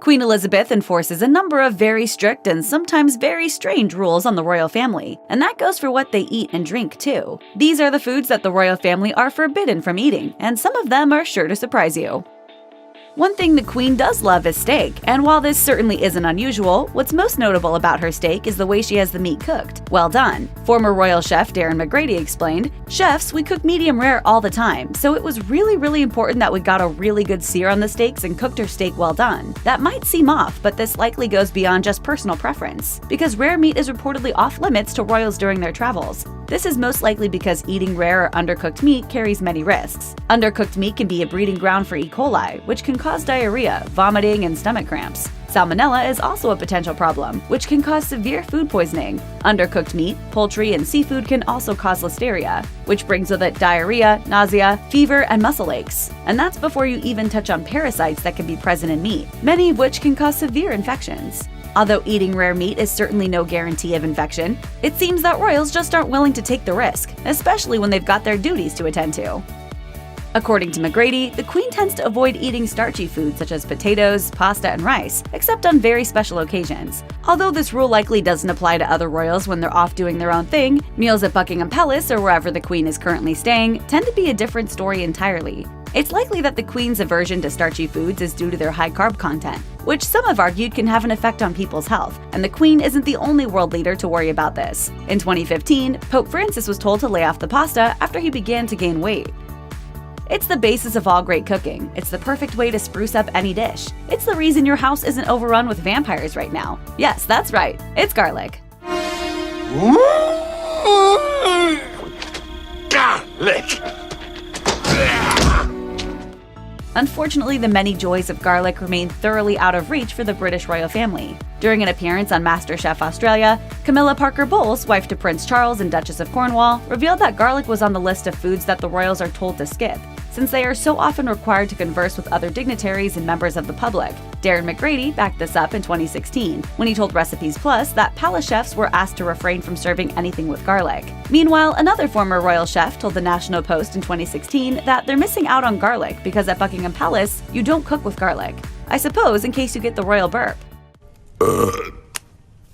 Queen Elizabeth enforces a number of very strict and sometimes very strange rules on the royal family, and that goes for what they eat and drink too. These are the foods that the royal family are forbidden from eating, and some of them are sure to surprise you. One thing the Queen does love is steak, and while this certainly isn't unusual, what's most notable about her steak is the way she has the meat cooked. Well done. Former royal chef Darren McGrady explained, "Chefs, we cook medium rare all the time, so it was really important that we got a really good sear on the steaks and cooked our steak well done. That might seem off, but this likely goes beyond just personal preference, because rare meat is reportedly off limits to royals during their travels. This is most likely because eating rare or undercooked meat carries many risks. Undercooked meat can be a breeding ground for E. coli, which can cause diarrhea, vomiting, and stomach cramps. Salmonella is also a potential problem, which can cause severe food poisoning. Undercooked meat, poultry, and seafood can also cause listeria, which brings with it diarrhea, nausea, fever, and muscle aches. And that's before you even touch on parasites that can be present in meat, many of which can cause severe infections. Although eating rare meat is certainly no guarantee of infection, it seems that royals just aren't willing to take the risk, especially when they've got their duties to attend to." According to McGrady, the Queen tends to avoid eating starchy foods such as potatoes, pasta, and rice, except on very special occasions. Although this rule likely doesn't apply to other royals when they're off doing their own thing, meals at Buckingham Palace or wherever the Queen is currently staying tend to be a different story entirely. It's likely that the Queen's aversion to starchy foods is due to their high carb content, which some have argued can have an effect on people's health, and the Queen isn't the only world leader to worry about this. In 2015, Pope Francis was told to lay off the pasta after he began to gain weight. It's the basis of all great cooking. It's the perfect way to spruce up any dish. It's the reason your house isn't overrun with vampires right now. Yes, that's right, it's garlic. Garlic! Unfortunately, the many joys of garlic remain thoroughly out of reach for the British royal family. During an appearance on MasterChef Australia, Camilla Parker Bowles, wife to Prince Charles and Duchess of Cornwall, revealed that garlic was on the list of foods that the royals are told to skip, since they are so often required to converse with other dignitaries and members of the public. Darren McGrady backed this up in 2016, when he told Recipes Plus that palace chefs were asked to refrain from serving anything with garlic. Meanwhile, another former royal chef told the National Post in 2016 that they're missing out on garlic because at Buckingham Palace, you don't cook with garlic. I suppose in case you get the royal burp.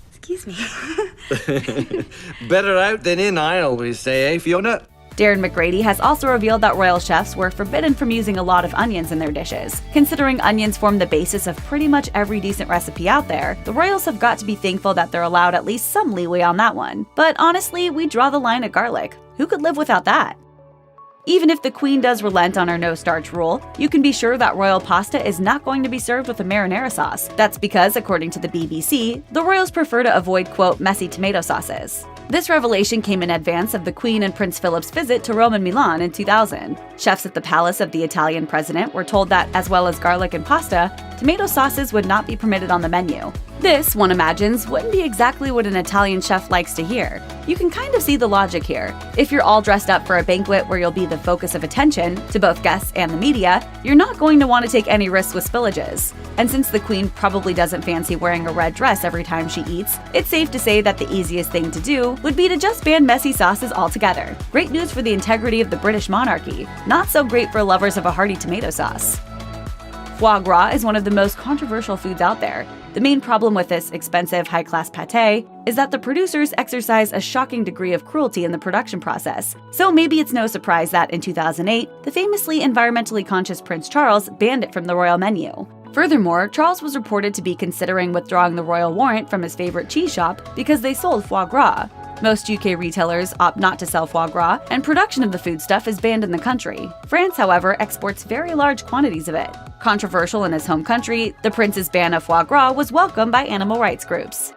Excuse me. Better out than in, I always say, eh, Fiona? Darren McGrady has also revealed that royal chefs were forbidden from using a lot of onions in their dishes. Considering onions form the basis of pretty much every decent recipe out there, the royals have got to be thankful that they're allowed at least some leeway on that one. But honestly, we draw the line at garlic. Who could live without that? Even if the Queen does relent on her no-starch rule, you can be sure that royal pasta is not going to be served with a marinara sauce. That's because, according to the BBC, the royals prefer to avoid, quote, messy tomato sauces. This revelation came in advance of the Queen and Prince Philip's visit to Rome and Milan in 2000. Chefs at the palace of the Italian president were told that, as well as garlic and pasta, tomato sauces would not be permitted on the menu. This, one imagines, wouldn't be exactly what an Italian chef likes to hear. You can kind of see the logic here. If you're all dressed up for a banquet where you'll be the focus of attention to both guests and the media, you're not going to want to take any risks with spillages. And since the Queen probably doesn't fancy wearing a red dress every time she eats, it's safe to say that the easiest thing to do would be to just ban messy sauces altogether. Great news for the integrity of the British monarchy. Not so great for lovers of a hearty tomato sauce. Foie gras is one of the most controversial foods out there. The main problem with this expensive, high-class pâté is that the producers exercise a shocking degree of cruelty in the production process. So maybe it's no surprise that in 2008, the famously environmentally conscious Prince Charles banned it from the royal menu. Furthermore, Charles was reported to be considering withdrawing the royal warrant from his favorite cheese shop because they sold foie gras. Most UK retailers opt not to sell foie gras, and production of the foodstuff is banned in the country. France, however, exports very large quantities of it. Controversial in his home country, the prince's ban of foie gras was welcomed by animal rights groups.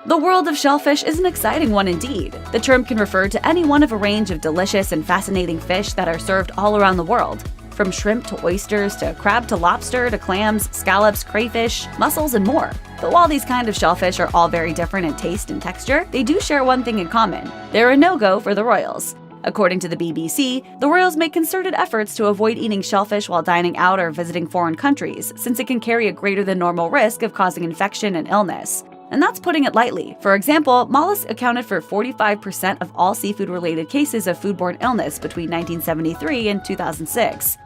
The world of shellfish is an exciting one indeed. The term can refer to any one of a range of delicious and fascinating fish that are served all around the world. From shrimp to oysters to crab to lobster to clams, scallops, crayfish, mussels, and more. But while these kind of shellfish are all very different in taste and texture, they do share one thing in common. They're a no-go for the royals. According to the BBC, the royals make concerted efforts to avoid eating shellfish while dining out or visiting foreign countries, since it can carry a greater than normal risk of causing infection and illness. And that's putting it lightly. For example, mollusks accounted for 45% of all seafood-related cases of foodborne illness between 1973 and 2006.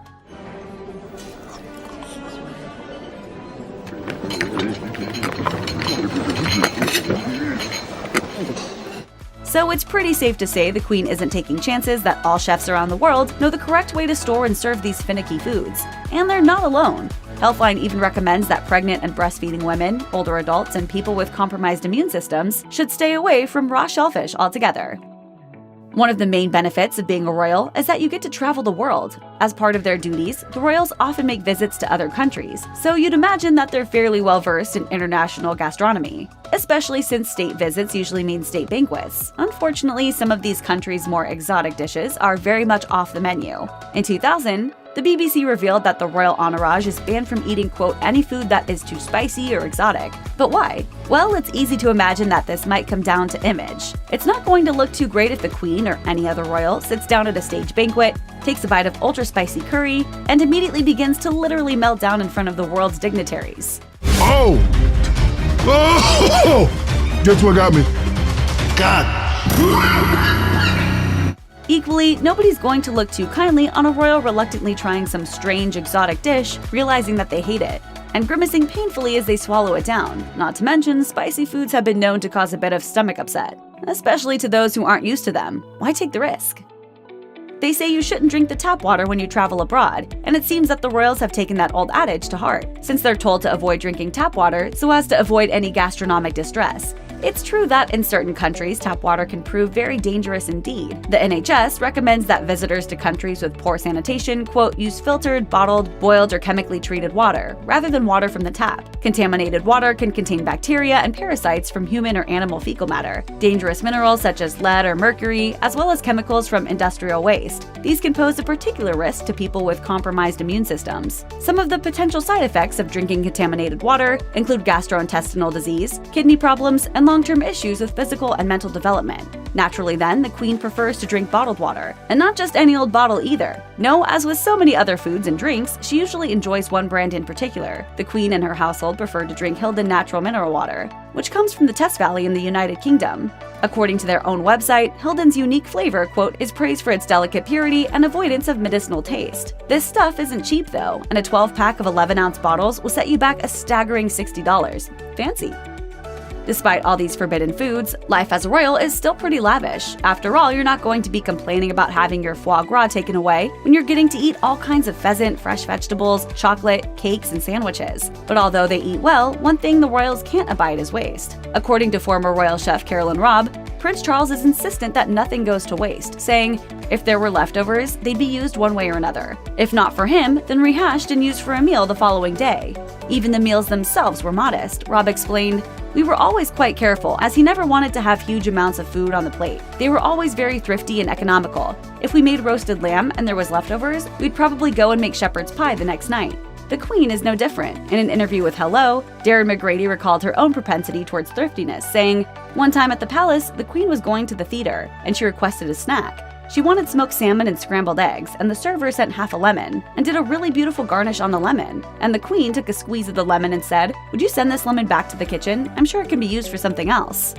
So it's pretty safe to say the Queen isn't taking chances that all chefs around the world know the correct way to store and serve these finicky foods. And they're not alone. Healthline even recommends that pregnant and breastfeeding women, older adults, and people with compromised immune systems should stay away from raw shellfish altogether. One of the main benefits of being a royal is that you get to travel the world. As part of their duties, the royals often make visits to other countries, so you'd imagine that they're fairly well versed in international gastronomy, especially since state visits usually mean state banquets. Unfortunately, some of these countries' more exotic dishes are very much off the menu. In 2000, the BBC revealed that the royal entourage is banned from eating, quote, any food that is too spicy or exotic. But why? Well, it's easy to imagine that this might come down to image. It's not going to look too great if the Queen or any other royal sits down at a stage banquet, takes a bite of ultra-spicy curry, and immediately begins to literally melt down in front of the world's dignitaries. Oh! Oh! Guess what got me? God! Equally, nobody's going to look too kindly on a royal reluctantly trying some strange, exotic dish, realizing that they hate it, and grimacing painfully as they swallow it down. Not to mention, spicy foods have been known to cause a bit of stomach upset, especially to those who aren't used to them. Why take the risk? They say you shouldn't drink the tap water when you travel abroad, and it seems that the royals have taken that old adage to heart, since they're told to avoid drinking tap water so as to avoid any gastronomic distress. It's true that in certain countries, tap water can prove very dangerous indeed. The NHS recommends that visitors to countries with poor sanitation, quote, use filtered, bottled, boiled, or chemically treated water, rather than water from the tap. Contaminated water can contain bacteria and parasites from human or animal fecal matter, dangerous minerals such as lead or mercury, as well as chemicals from industrial waste. These can pose a particular risk to people with compromised immune systems. Some of the potential side effects of drinking contaminated water include gastrointestinal disease, kidney problems, and long-term issues with physical and mental development. Naturally then, the Queen prefers to drink bottled water. And not just any old bottle either. No, as with so many other foods and drinks, she usually enjoys one brand in particular. The Queen and her household prefer to drink Hildon Natural Mineral Water, which comes from the Test Valley in the United Kingdom. According to their own website, Hildon's unique flavor, quote, is praised for its delicate purity and avoidance of medicinal taste. This stuff isn't cheap though, and a 12-pack of 11-ounce bottles will set you back a staggering $60. Fancy. Despite all these forbidden foods, life as a royal is still pretty lavish. After all, you're not going to be complaining about having your foie gras taken away when you're getting to eat all kinds of pheasant, fresh vegetables, chocolate, cakes, and sandwiches. But although they eat well, one thing the royals can't abide is waste. According to former royal chef Carolyn Robb, Prince Charles is insistent that nothing goes to waste, saying, if there were leftovers, they'd be used one way or another. If not for him, then rehashed and used for a meal the following day. Even the meals themselves were modest. Robb explained, we were always quite careful, as he never wanted to have huge amounts of food on the plate. They were always very thrifty and economical. If we made roasted lamb and there was leftovers, we'd probably go and make shepherd's pie the next night. The Queen is no different. In an interview with Hello, Darren McGrady recalled her own propensity towards thriftiness, saying, one time at the palace, the Queen was going to the theater, and she requested a snack. She wanted smoked salmon and scrambled eggs, and the server sent half a lemon, and did a really beautiful garnish on the lemon. And the Queen took a squeeze of the lemon and said, would you send this lemon back to the kitchen? I'm sure it can be used for something else.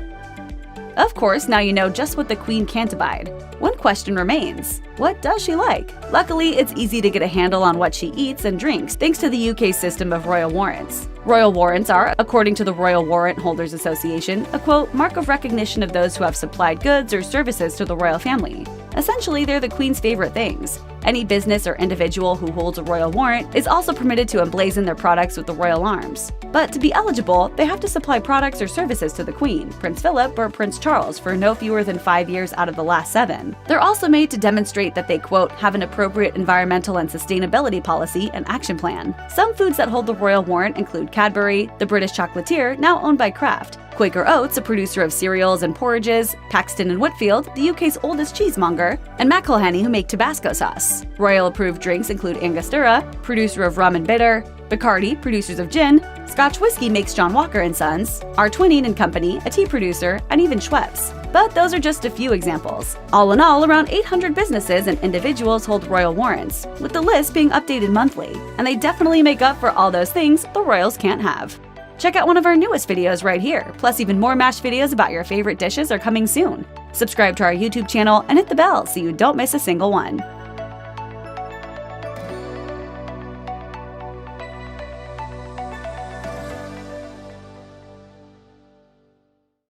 Of course, now you know just what the Queen can't abide. One question remains. What does she like? Luckily, it's easy to get a handle on what she eats and drinks thanks to the UK system of royal warrants. Royal warrants are, according to the Royal Warrant Holders Association, a quote, mark of recognition of those who have supplied goods or services to the royal family. Essentially, they're the Queen's favorite things. Any business or individual who holds a royal warrant is also permitted to emblazon their products with the royal arms. But to be eligible, they have to supply products or services to the Queen, Prince Philip, or Prince Charles for no fewer than 5 years out of the last 7. They're also made to demonstrate that they, quote, have an appropriate environmental and sustainability policy and action plan. Some foods that hold the royal warrant include Cadbury, the British chocolatier, now owned by Kraft, Quaker Oats, a producer of cereals and porridges, Paxton and Whitfield, the UK's oldest cheesemonger, and McIlhenny, who make Tabasco sauce. Royal-approved drinks include Angostura, producer of rum and bitter, Bacardi, producers of gin, Scotch whiskey makes John Walker & Sons, R. Twining & Company, a tea producer, and even Schweppes. But those are just a few examples. All in all, around 800 businesses and individuals hold royal warrants, with the list being updated monthly, and they definitely make up for all those things the royals can't have. Check out one of our newest videos right here, plus even more MASH videos about your favorite dishes are coming soon. Subscribe to our YouTube channel and hit the bell so you don't miss a single one.